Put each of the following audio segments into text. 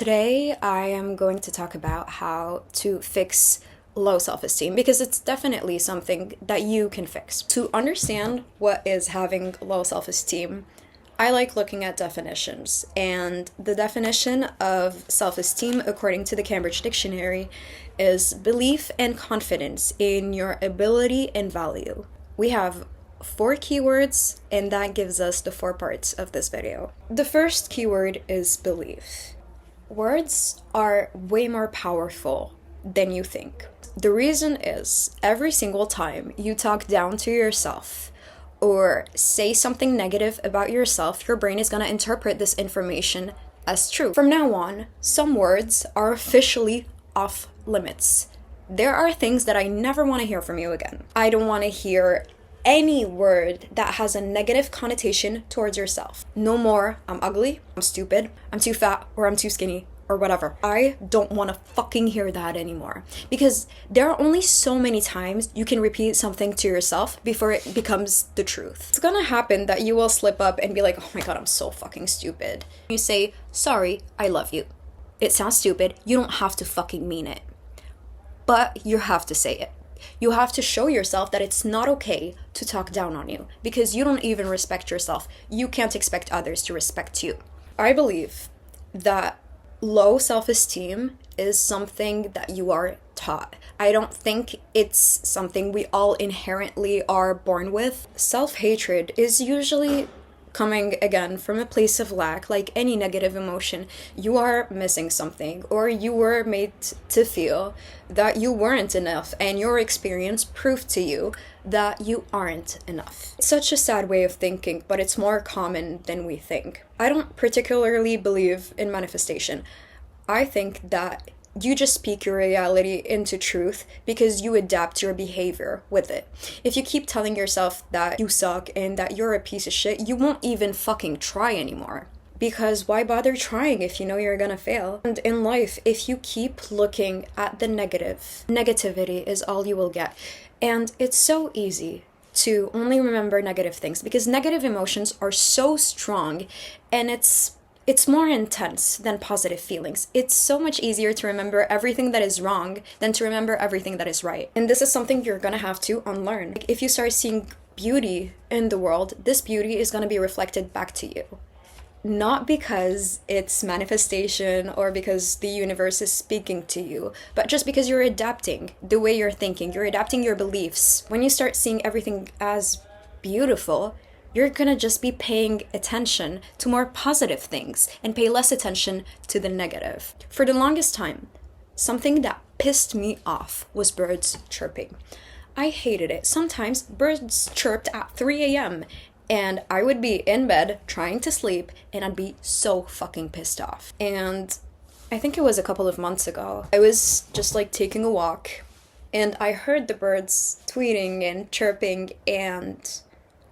Today, I am going to talk about how to fix low self-esteem because it's definitely something that you can fix. To understand what is having low self-esteem, I like looking at definitions, and the definition of self-esteem, according to the Cambridge Dictionary, is belief and confidence in your ability and value. We have 4 keywords, and that gives us the 4 parts of this video. The first keyword is belief. Words are way more powerful than you think. The reason is every single time you talk down to yourself or say something negative about yourself, your brain is going to interpret this information as true. From now on, some words are officially off limits. There are things that I never want to hear from you again. I don't want to hear any word that has a negative connotation towards yourself. No more, I'm ugly, I'm stupid, I'm too fat, or I'm too skinny, or whatever. I don't want to fucking hear that anymore. Because there are only so many times you can repeat something to yourself before it becomes the truth. It's gonna happen that you will slip up and be like, oh my god, I'm so fucking stupid. You say, sorry, I love you. It sounds stupid, you don't have to fucking mean it. But you have to say it. You have to show yourself that it's not okay to talk down on you because you don't even respect yourself. You can't expect others to respect you. I believe that low self-esteem is something that you are taught. I don't think it's something we all inherently are born with. Self-hatred is usually coming again from a place of lack. Like any negative emotion, you are missing something, or you were made to feel that you weren't enough, and your experience proved to you that you aren't enough. It's such a sad way of thinking, but it's more common than we think. I don't particularly believe in manifestation. I think that you just speak your reality into truth because you adapt your behavior with it. If you keep telling yourself that you suck and that you're a piece of shit, you won't even fucking try anymore. Because why bother trying if you know you're gonna fail? And in life, if you keep looking at the negativity is all you will get. And it's so easy to only remember negative things because negative emotions are so strong, and it's more intense than positive feelings. It's so much easier to remember everything that is wrong than to remember everything that is right. And this is something you're gonna have to unlearn. Like, if you start seeing beauty in the world, this beauty is gonna be reflected back to you. Not because it's manifestation or because the universe is speaking to you, but just because you're adapting the way you're thinking, you're adapting your beliefs. When you start seeing everything as beautiful, you're gonna just be paying attention to more positive things and pay less attention to the negative. For the longest time, something that pissed me off was birds chirping. I hated it. Sometimes birds chirped at 3 a.m. and I would be in bed trying to sleep and I'd be so fucking pissed off. And I think it was a couple of months ago. I was just like taking a walk and I heard the birds tweeting and chirping, and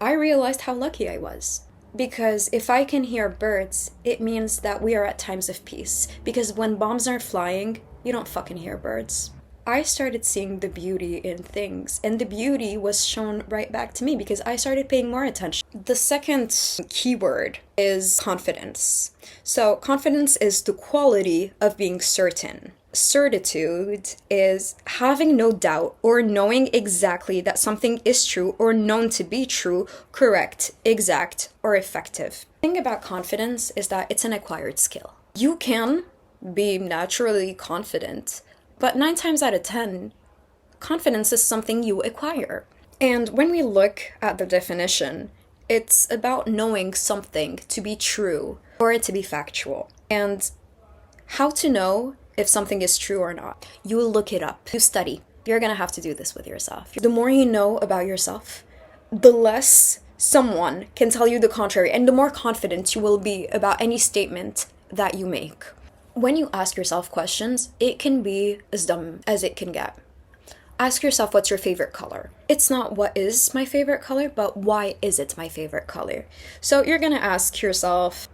I realized how lucky I was. Because if I can hear birds, it means that we are at times of peace. Because when bombs are flying, you don't fucking hear birds. I started seeing the beauty in things, and the beauty was shown right back to me because I started paying more attention. The second keyword is confidence. So confidence is the quality of being certain. Certitude is having no doubt or knowing exactly that something is true or known to be true, correct, exact, or effective. The thing about confidence is that it's an acquired skill. You can be naturally confident, but 9 times out of 10, confidence is something you acquire. And when we look at the definition, it's about knowing something to be true or it to be factual. And how to know if something is true or not. You look it up. You study. You're gonna have to do this with yourself. The more you know about yourself, the less someone can tell you the contrary, and the more confident you will be about any statement that you make. When you ask yourself questions, it can be as dumb as it can get. Ask yourself, what's your favorite color? It's not what is my favorite color, but why is it my favorite color? So you're gonna ask yourself,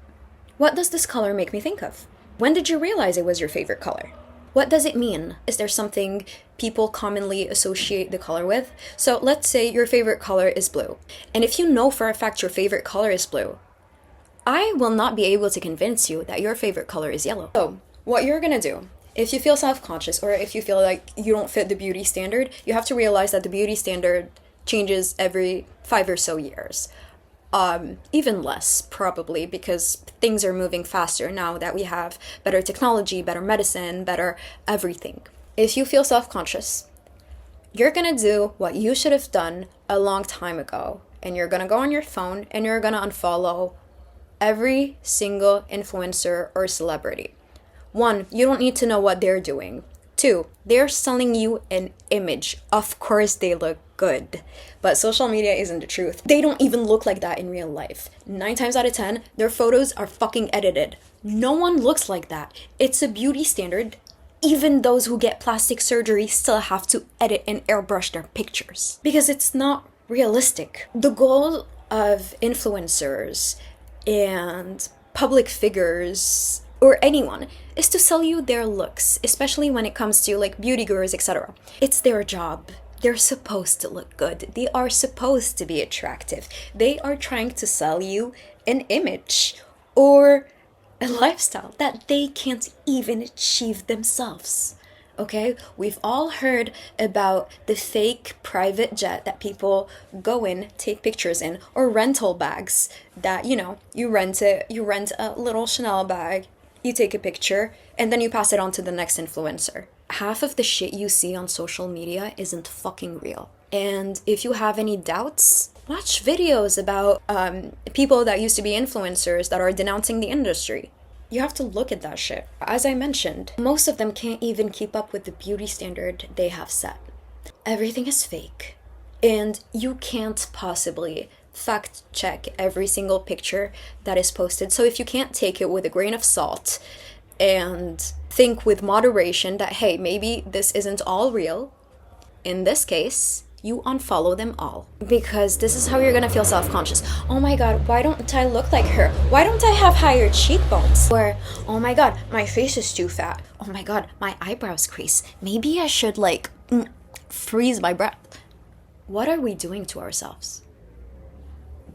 what does this color make me think of? When did you realize it was your favorite color? What does it mean? Is there something people commonly associate the color with? So let's say your favorite color is blue. And if you know for a fact your favorite color is blue, I will not be able to convince you that your favorite color is yellow. So What you're gonna do, if you feel self-conscious or if you feel like you don't fit the beauty standard, you have to realize that the beauty standard changes every 5 or so years. Even less, probably, because things are moving faster now that we have better technology, better medicine, better everything. If you feel self-conscious, you're gonna do what you should have done a long time ago, and you're gonna go on your phone and you're gonna unfollow every single influencer or celebrity. One, you don't need to know what they're doing. Two, they're selling you an image. Of course they look good, but social media isn't the truth. They don't even look like that in real life. 9 times out of 10, their photos are fucking edited. No one looks like that. It's a beauty standard. Even those who get plastic surgery still have to edit and airbrush their pictures because it's not realistic. The goal of influencers and public figures or anyone is to sell you their looks, especially when it comes to like beauty gurus, etc. It's their job. They're supposed to look good. They are supposed to be attractive. They are trying to sell you an image or a lifestyle that they can't even achieve themselves. Okay, we've all heard about the fake private jet that people go in, take pictures in, or rental bags that, you rent a little Chanel bag, you take a picture, and then you pass it on to the next influencer. Half of the shit you see on social media isn't fucking real. And if you have any doubts, watch videos about people that used to be influencers that are denouncing the industry. You have to look at that shit. As I mentioned, most of them can't even keep up with the beauty standard they have set. Everything is fake. And you can't possibly fact check every single picture that is posted. So if you can't take it with a grain of salt and think with moderation that, hey, maybe this isn't all real, in this case, you unfollow them all. Because this is how you're gonna feel self-conscious. Oh my god, why don't I look like her? Why don't I have higher cheekbones? Or, oh my god, my face is too fat. Oh my god, my eyebrows crease. Maybe I should freeze my breath. What are we doing to ourselves?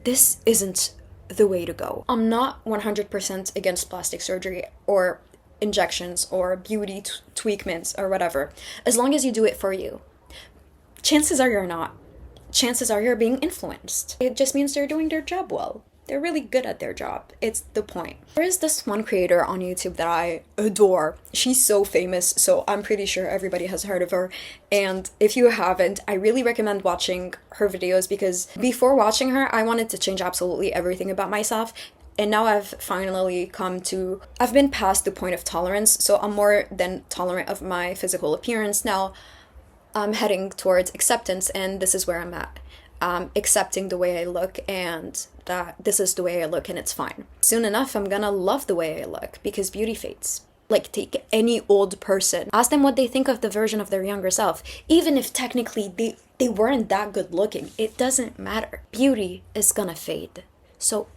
This isn't the way to go. I'm not 100% against plastic surgery or injections or beauty tweakments or whatever, as long as you do it for you. Chances are you're not. Chances are you're being influenced. It just means they're doing their job well. They're really good at their job. It's the point. There is this one creator on YouTube that I adore. She's so famous, so I'm pretty sure everybody has heard of her. And if you haven't, I really recommend watching her videos because before watching her, I wanted to change absolutely everything about myself. And now I've been past the point of tolerance, so I'm more than tolerant of my physical appearance. Now I'm heading towards acceptance, and this is where I'm at. Accepting the way I look and that this is the way I look and it's fine. Soon enough, I'm gonna love the way I look because beauty fades. Like, take any old person, ask them what they think of the version of their younger self. Even if technically they weren't that good looking, it doesn't matter. Beauty is gonna fade. So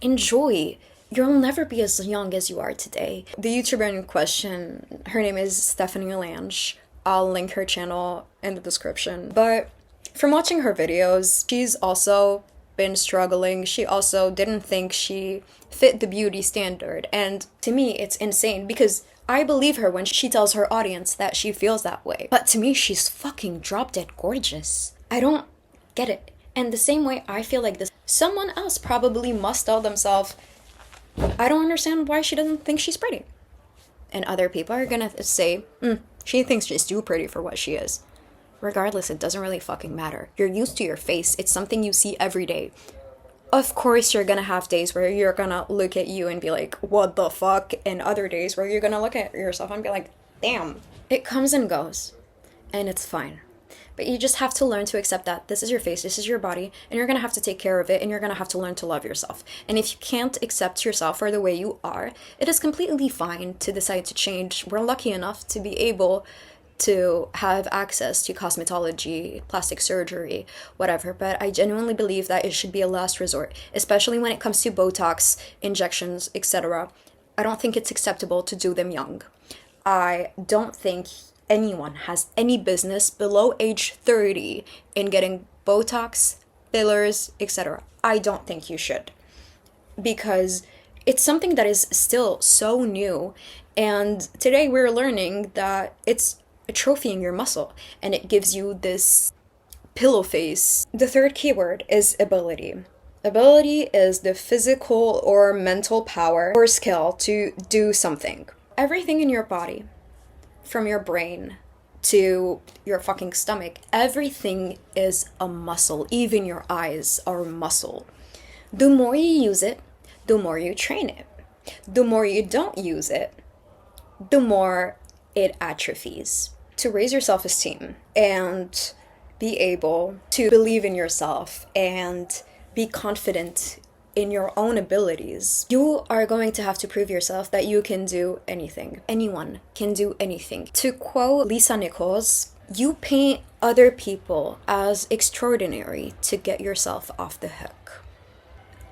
enjoy. You'll never be as young as you are today. The YouTuber in question, her name is Stephanie Lange. I'll link her channel in the description. But from watching her videos, she's also been struggling. She also didn't think she fit the beauty standard. And to me, it's insane because I believe her when she tells her audience that she feels that way. But to me, she's fucking drop dead gorgeous. I don't get it. And the same way I feel like this, someone else probably must tell themselves, I don't understand why she doesn't think she's pretty. And other people are gonna say, she thinks she's too pretty for what she is. Regardless, it doesn't really fucking matter. You're used to your face. It's something you see every day. Of course, you're gonna have days where you're gonna look at you and be like, what the fuck? And other days where you're gonna look at yourself and be like, damn. It comes and goes. And it's fine. But you just have to learn to accept that this is your face, this is your body, and you're gonna have to take care of it, and you're gonna have to learn to love yourself. And if you can't accept yourself for the way you are, it is completely fine to decide to change. We're lucky enough to be able to have access to cosmetology, plastic surgery, whatever, but I genuinely believe that it should be a last resort, especially when it comes to Botox, injections, etc. I don't think it's acceptable to do them young. I don't think anyone has any business below age 30 in getting Botox, fillers, etc. I don't think you should. Because It's something that is still so new. And today we're learning that it's atrophying your muscle and it gives you this pillow face. The third keyword is ability. Ability is the physical or mental power or skill to do something. Everything in your body, from your brain to your fucking stomach, everything is a muscle. Even your eyes are muscle. The more you use it, the more you train it. The more you don't use it, the more it atrophies. To raise your self-esteem and be able to believe in yourself and be confident in your own abilities, you are going to have to prove yourself that you can do anything. Anyone can do anything. To quote Lisa Nichols, you paint other people as extraordinary to get yourself off the hook.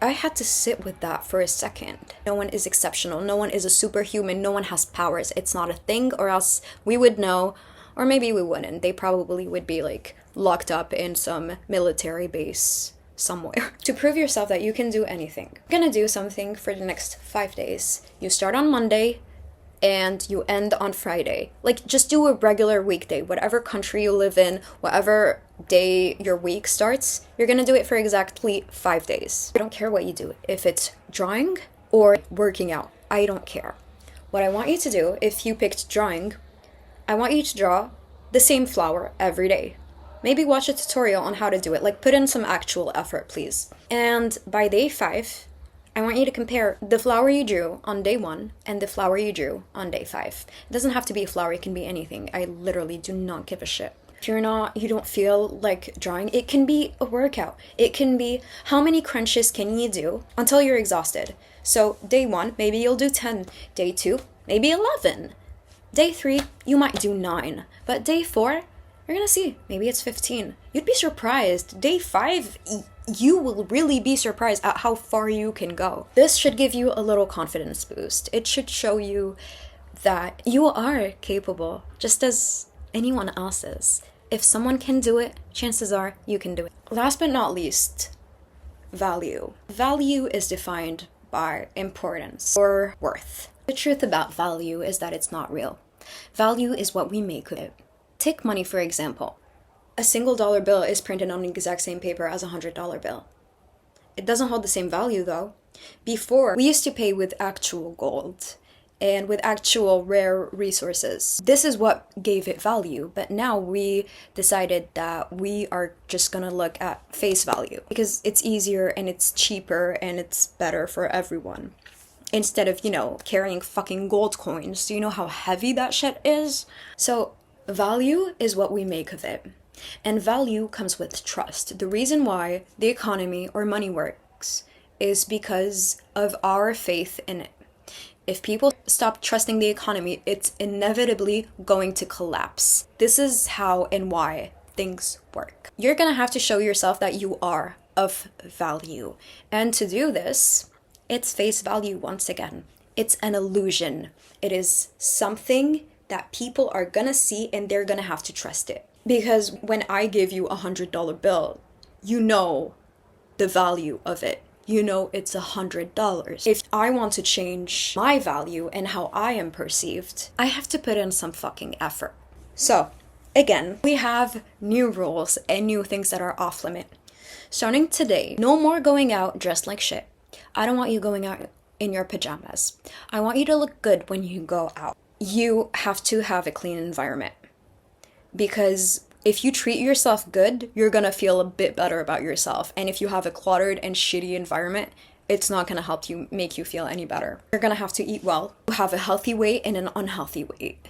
I had to sit with that for a second. No one is exceptional. No one is a superhuman. No one has powers. It's not a thing, or else we would know, or maybe we wouldn't. They probably would be like locked up in some military base somewhere. To prove yourself that you can do anything, you're gonna do something for the next 5 days. You start on Monday and you end on Friday. Like, just do a regular weekday. Whatever country you live in, whatever day your week starts, you're gonna do it for exactly 5 days. I don't care what you do. If it's drawing or working out, I don't care. What I want you to do, if you picked drawing, I want you to draw the same flower every day. Maybe watch a tutorial on how to do it. Like, put in some actual effort, please. And by day 5, I want you to compare the flower you drew on day 1 and the flower you drew on day 5. It doesn't have to be a flower, it can be anything. I literally do not give a shit. If you don't feel like drawing, it can be a workout. It can be how many crunches can you do until you're exhausted. So day 1, maybe you'll do 10. Day 2, maybe 11. Day 3, you might do 9. But day 4, you're gonna see, maybe it's 15. You'd be surprised. Day 5, you will really be surprised at how far you can go. This should give you a little confidence boost. It should show you that you are capable, just as anyone else is. If someone can do it, chances are you can do it. Last but not least, value. Value is defined by importance or worth. The truth about value is that it's not real. Value is what we make of it. Take money, for example. A single dollar bill is printed on the exact same paper as a $100 bill. It doesn't hold the same value though. Before, we used to pay with actual gold and with actual rare resources. This is what gave it value, but now we decided that we are just gonna look at face value because it's easier and it's cheaper and it's better for everyone. Instead of, carrying fucking gold coins. Do you know how heavy that shit is? So value is what we make of it. And value comes with trust. The reason why the economy or money works is because of our faith in it. If people stop trusting the economy, it's inevitably going to collapse. This is how and why things work. You're gonna have to show yourself that you are of value. And to do this, it's face value once again. It's an illusion. It is something that people are gonna see and they're gonna have to trust it. Because when I give you $100 bill, you know the value of it. You know it's $100. If I want to change my value and how I am perceived, I have to put in some fucking effort. So, again, we have new rules and new things that are off limit. Starting today, no more going out dressed like shit. I don't want you going out in your pajamas. I want you to look good when you go out. You have to have a clean environment. Because if you treat yourself good, you're gonna feel a bit better about yourself. And if you have a cluttered and shitty environment, it's not gonna help you make you feel any better. You're gonna have to eat well. You have a healthy weight and an unhealthy weight.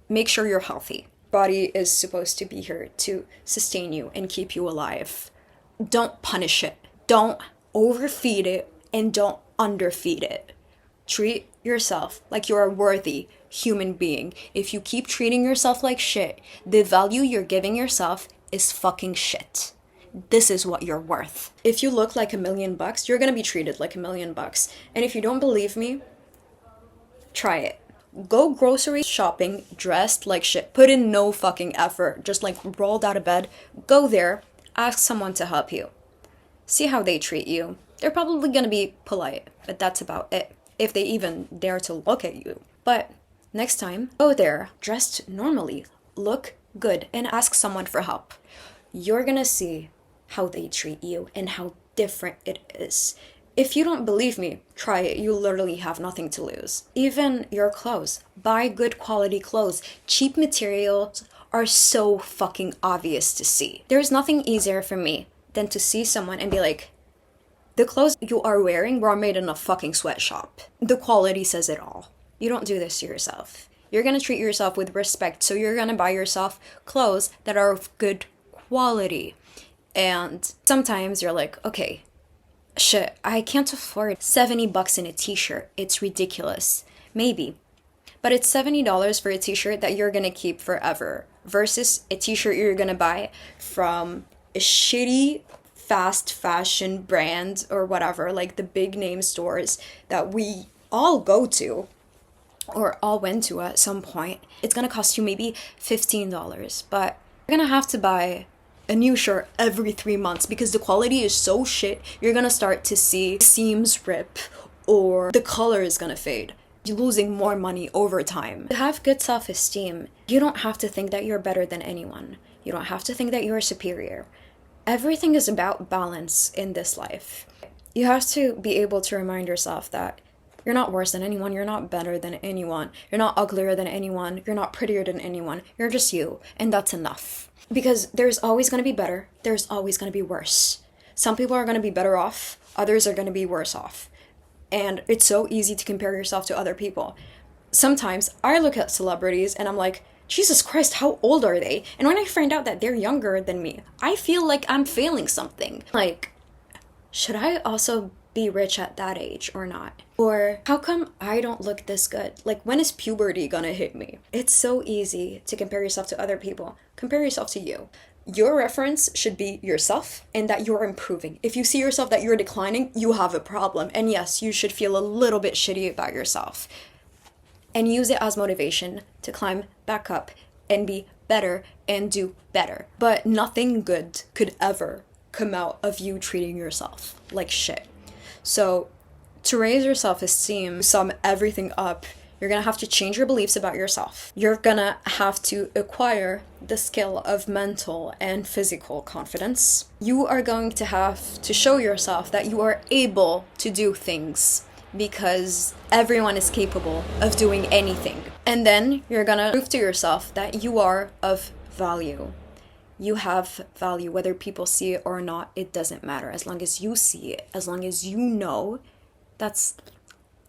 Make sure you're healthy. Body is supposed to be here to sustain you and keep you alive. Don't punish it. Don't overfeed it and don't underfeed it. Treat yourself like you're a worthy human being. If you keep treating yourself like shit, the value you're giving yourself is fucking shit. This is what you're worth. If you look like $1 million, you're gonna be treated like $1 million. And if you don't believe me, try it. Go grocery shopping dressed like shit. Put in no fucking effort. Just like rolled out of bed. Go there. Ask someone to help you. See how they treat you. They're probably gonna be polite, but that's about it. if they even dare to look at you. But next time, go there, dressed normally, look good, and ask someone for help. You're gonna see how they treat you and how different it is. If you don't believe me, try it. You literally have nothing to lose. Even your clothes. Buy good quality clothes. Cheap materials are so fucking obvious to see. There's nothing easier for me than to see someone and be like, the clothes you are wearing were made in a fucking sweatshop. The quality says it all. You don't do this to yourself. You're gonna treat yourself with respect, so you're gonna buy yourself clothes that are of good quality. And sometimes you're like, okay, shit, I can't afford $70 in a t-shirt. It's ridiculous. Maybe. But it's $70 for a t-shirt that you're gonna keep forever versus a t-shirt you're gonna buy from a shitty fast fashion brand or whatever, like the big name stores that we all go to or all went to at some point. It's gonna cost you maybe $15, but you're gonna have to buy a new shirt every 3 months because the quality is so shit. You're gonna start to see seams rip or the color is gonna fade. You're losing more money over time. To have good self-esteem, you don't have to think that you're better than anyone. You don't have to think that you're superior. Everything is about balance in this life. You have to be able to remind yourself that you're not worse than anyone, you're not better than anyone, you're not uglier than anyone, you're not prettier than anyone, you're just you, and that's enough. Because there's always going to be better, there's always going to be worse. Some people are going to be better off, others are going to be worse off. And it's so easy to compare yourself to other people. Sometimes I look at celebrities and I'm like, Jesus Christ, how old are they? And when I find out that they're younger than me, I feel like I'm failing something. Like, should I also be rich at that age or not? Or how come I don't look this good? Like, when is puberty gonna hit me? It's so easy to compare yourself to other people. Compare yourself to you. Your reference should be yourself and that you're improving. If you see yourself that you're declining, you have a problem. And yes, you should feel a little bit shitty about yourself. And use it as motivation to climb back up and be better and do better. But nothing good could ever come out of you treating yourself like shit. So to raise your self-esteem, sum everything up, you're gonna have to change your beliefs about yourself. You're gonna have to acquire the skill of mental and physical confidence. You are going to have to show yourself that you are able to do things because everyone is capable of doing anything. And then you're gonna prove to yourself that you are of value. You have value, whether people see it or not, it doesn't matter. As long as you see it, as long as you know, that's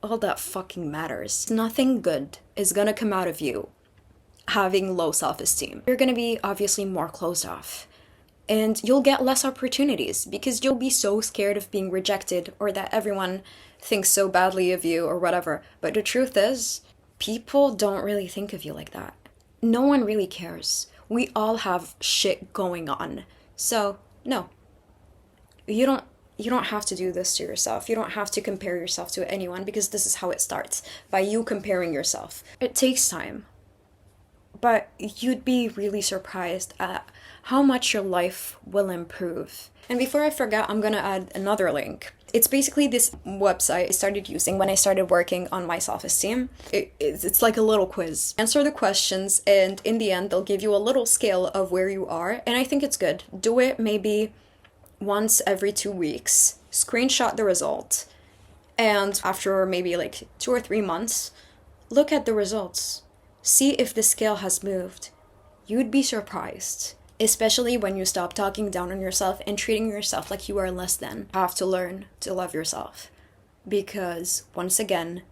all that fucking matters. Nothing good is gonna come out of you having low self-esteem. You're gonna be obviously more closed off. And you'll get less opportunities because you'll be so scared of being rejected or that everyone thinks so badly of you or whatever. But the truth is, people don't really think of you like that. No one really cares. We all have shit going on. So, no. You don't have to do this to yourself. You don't have to compare yourself to anyone because this is how it starts, by you comparing yourself. It takes time. But you'd be really surprised at how much your life will improve. And before I forget, I'm gonna add another link. It's basically this website I started using when I started working on my self-esteem. It's like a little quiz. Answer the questions, and in the end, they'll give you a little scale of where you are, and I think it's good. Do it maybe once every 2 weeks. Screenshot the result, and after maybe like 2 or 3 months, look at the results. See if the scale has moved. You'd be surprised. Especially when you stop talking down on yourself and treating yourself like you are less than. You have to learn to love yourself. Because, once again,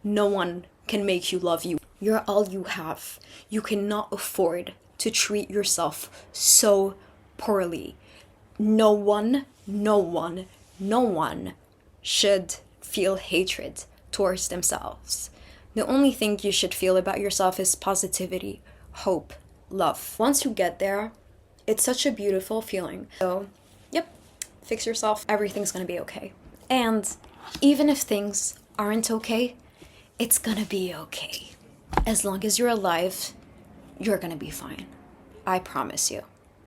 no one can make you love you. You're all you have. You cannot afford to treat yourself so poorly. No one should feel hatred towards themselves. The only thing you should feel about yourself is positivity, hope, love. Once you get there, it's such a beautiful feeling. So, yep, fix yourself. Everything's gonna be okay. And even if things aren't okay, it's gonna be okay. As long as you're alive, you're gonna be fine. I promise you.